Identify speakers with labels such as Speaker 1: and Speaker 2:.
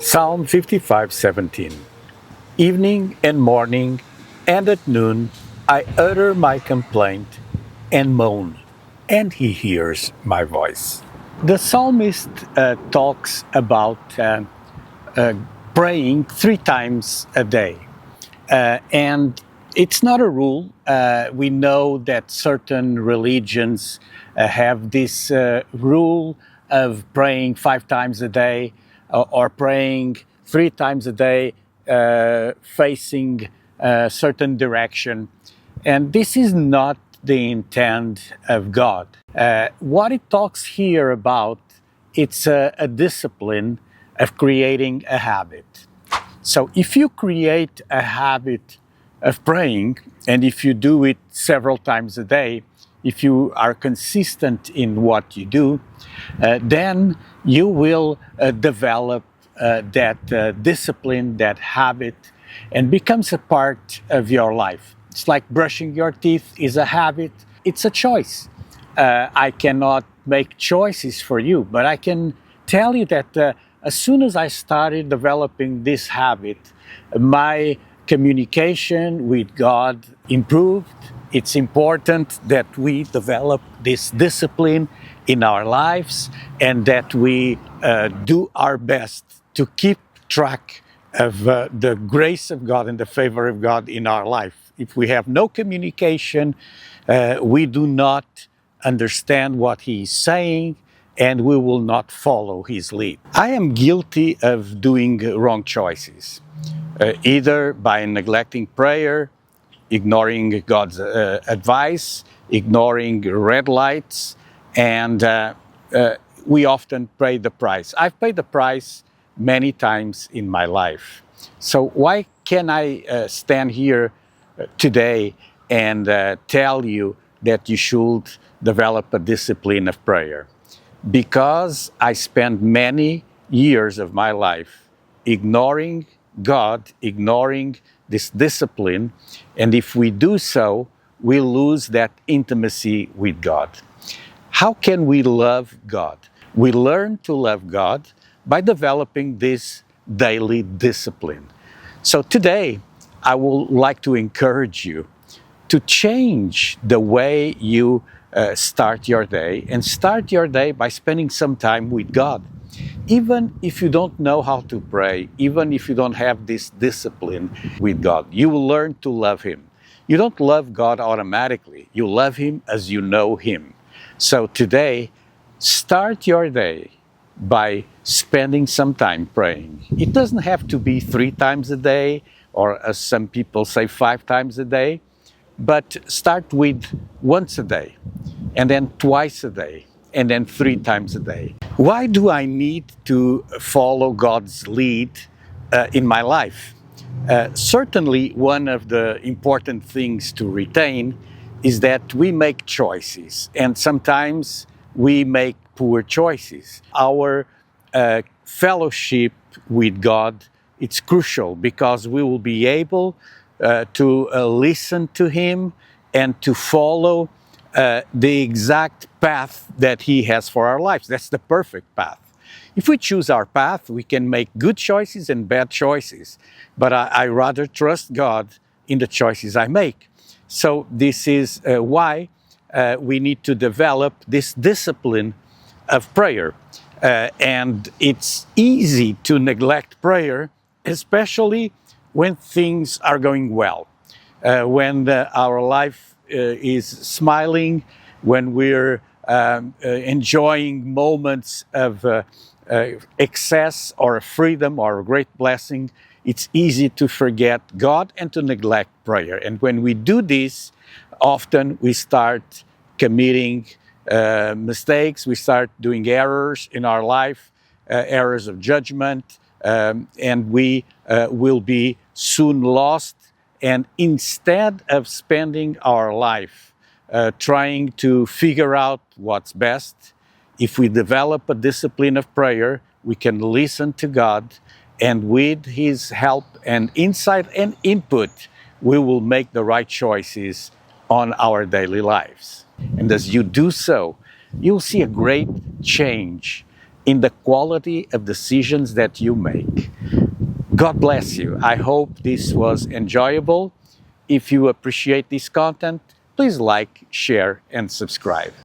Speaker 1: Psalm 55:17. Evening and morning and at noon I utter my complaint and moan, and he hears my voice. The psalmist talks about uh, praying 3 times a day. And it's not a rule. We know that certain religions have this rule of praying 5 times a day or praying 3 times a day, facing a certain direction. And this is not the intent of God. What it talks here about, it's a discipline of creating a habit. So if you create a habit of praying, and if you do it several times a day, if you are consistent in what you do, then you will develop that discipline, that habit, and becomes a part of your life. It's like brushing your teeth is a habit. It's a choice. I cannot make choices for you, but I can tell you that as soon as I started developing this habit, my communication with God improved. It's important that we develop this discipline in our lives and that we do our best to keep track of the grace of God and the favor of God in our life. If we have no communication, we do not understand what He is saying, and we will not follow His lead. I am guilty of doing wrong choices, either by neglecting prayer, ignoring God's advice, ignoring red lights, and we often pay the price. I've paid the price many times in my life. So why can I stand here today and tell you that you should develop a discipline of prayer? Because I spent many years of my life ignoring God, ignoring this discipline, and if we do so, we lose that intimacy with God. How can we love God? We learn to love God by developing this daily discipline. So today, I would like to encourage you to change the way you start your day, and start your day by spending some time with God. Even if you don't know how to pray, even if you don't have this discipline with God, you will learn to love Him. You don't love God automatically. You love Him as you know Him. So today, start your day by spending some time praying. It doesn't have to be 3 times a day, or as some people say, 5 times a day, but start with once a day, and then twice a day, and then 3 times a day. Why do I need to follow God's lead in my life? Certainly, one of the important things to retain is that we make choices, and sometimes we make poor choices. Our fellowship with God, it's crucial because we will be able to listen to Him and to follow the exact path that He has for our lives. That's the perfect path. If we choose our path, we can make good choices and bad choices, but I rather trust God in the choices I make. So this is why we need to develop this discipline of prayer. And it's easy to neglect prayer, especially when things are going well, when our life is smiling, when we're enjoying moments of excess or freedom or a great blessing. It's easy to forget God and to neglect prayer. And when we do this, often we start committing mistakes, we start doing errors in our life, errors of judgment, and we will be soon lost. And instead of spending our life trying to figure out what's best, if we develop a discipline of prayer, we can listen to God, and with His help and insight and input, we will make the right choices on our daily lives. And as you do so, you'll see a great change in the quality of decisions that you make. God bless you. I hope this was enjoyable. If you appreciate this content, please like, share, and subscribe.